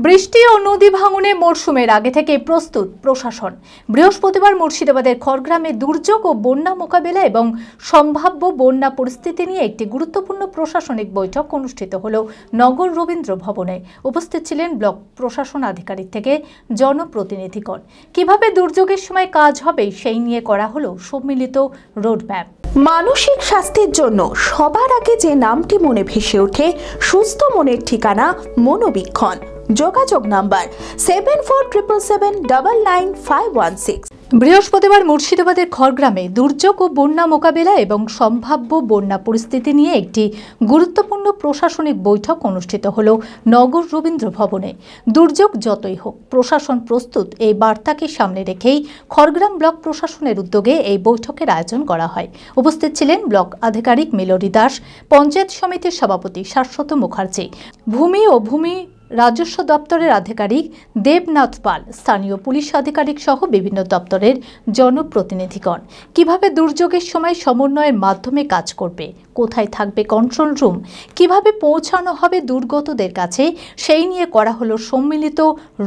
বৃষ্টি ও নদী ভাঙনে মরশুমের আগে থেকে প্রস্তুত প্রশাসন। বৃহস্পতিবার মুর্শিদাবাদের খড়গ্রামে দুর্যোগ ও বন্যা মোকাবিলা এবং সম্ভাব্য বন্যা পরিস্থিতি নিয়ে একটি গুরুত্বপূর্ণ প্রশাসনিক বৈঠক অনুষ্ঠিত হল নগর রবীন্দ্র ভবনে। উপস্থিত ছিলেন ব্লক প্রশাসন আধিকারিক থেকে জনপ্রতিনিধিগণ। কিভাবে দুর্যোগের সময় কাজ হবে সেই নিয়ে করা হলো সম্মিলিত রোডম্যাপ। মানসিক স্বাস্থ্যের জন্য সবার আগে যে নামটি মনে ভেসে ওঠে, সুস্থ মনের ঠিকানা মনোবীক্ষণ। যোগাযোগ নাম্বার 7477799516। বৃহস্পতিবার মুর্শিদাবাদের খড়গ্রামে দুর্যোগ ও বন্যা মোকাবিলা এবং সম্ভাব্য বন্যা পরিস্থিতি নিয়ে একটি গুরুত্বপূর্ণ প্রশাসনিক বৈঠক অনুষ্ঠিত হল নগর রবীন্দ্র ভবনে। দুর্যোগ যতই হোক, প্রশাসন প্রস্তুত, এই বার্তাকে সামনে রেখেই খড়গ্রাম ব্লক প্রশাসনের উদ্যোগে এই বৈঠকের আয়োজন করা হয়। উপস্থিত ছিলেন ব্লক আধিকারিক মিলরী দাস, পঞ্চায়েত সমিতির সভাপতি শাশ্বত মুখার্জি, ভূমি ও ভূমি রাজস্ব দপ্তরের আধিকারিক দেবনাথ পাল, স্থানীয় পুলিশ আধিকারিক সহ বিভিন্ন দপ্তরের জনপ্রতিনিধিগণ। কিভাবে দুর্যোগের সময় সমন্বয়ের মাধ্যমে কাজ করবে, কোথায় থাকবে কন্ট্রোল রুম, কিভাবে পৌঁছানো হবে দুর্গতদের কাছে, সেই নিয়ে করা হলো সম্মিলিত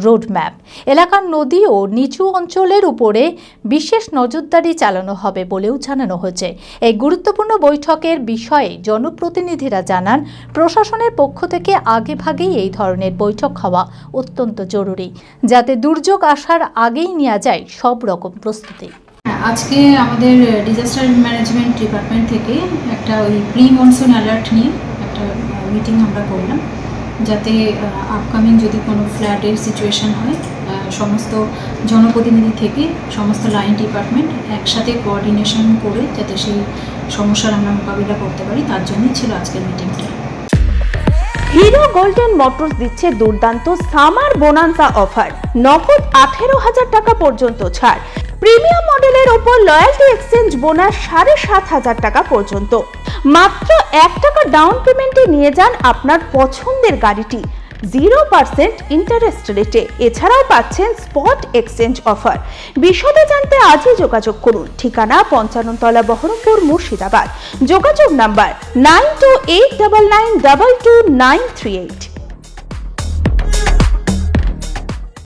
রোডম্যাপ। এলাকার নদী ও নিচু অঞ্চলের উপরে বিশেষ নজরদারি চালানো হবে বলেও জানানো হয়েছে। এই গুরুত্বপূর্ণ বৈঠকের বিষয়ে জনপ্রতিনিধিরা জানান, প্রশাসনের পক্ষ থেকে আগেভাগেই এই ধরনের বৈঠক হওয়া অত্যন্ত জরুরি, যাতে দুর্যোগ আসার আগেই নেওয়া যায় সব রকম প্রস্তুতি। আজকে আমাদের ডিজাস্টার ম্যানেজমেন্ট ডিপার্টমেন্ট থেকে একটা প্রি মনসুন অ্যালার্ট নিয়ে একটা মিটিং আমরা করলাম, যাতে আপকামিং যদি কোনো ফ্ল্যাটের সিচুয়েশন হয়, সমস্ত জনপ্রতিনিধি থেকে সমস্ত লাইন ডিপার্টমেন্ট একসাথে কোঅর্ডিনেশন করে যাতে সেই সমস্যার আমরা মোকাবিলা করতে পারি, তার জন্যই ছিল আজকের মিটিংটা। হিরো গোল্ডেন মোটরস দিচ্ছে দুর্দান্ত সামার বোনান্সা অফার। নগদ 18,000 টাকা পর্যন্ত ছাড়, প্রিমিয়াম মডেলের ওপর লয়্যালটি এক্সচেঞ্জ বোনাস 7,500 টাকা পর্যন্ত। মাত্র 1 টাকা ডাউন পেমেন্টে নিয়ে যান আপনার পছন্দের গাড়িটি 0% ইন্টারেস্ট রেটে। এছাড়াও পাচ্ছেন স্পট এক্সচেঞ্জ অফার। বিশদে জানতে আজই যোগাযোগ করুন। ঠিকানা 55 তলা বহরমপুর, মুর্শিদাবাদ। যোগাযোগ নাম্বার 9289922938।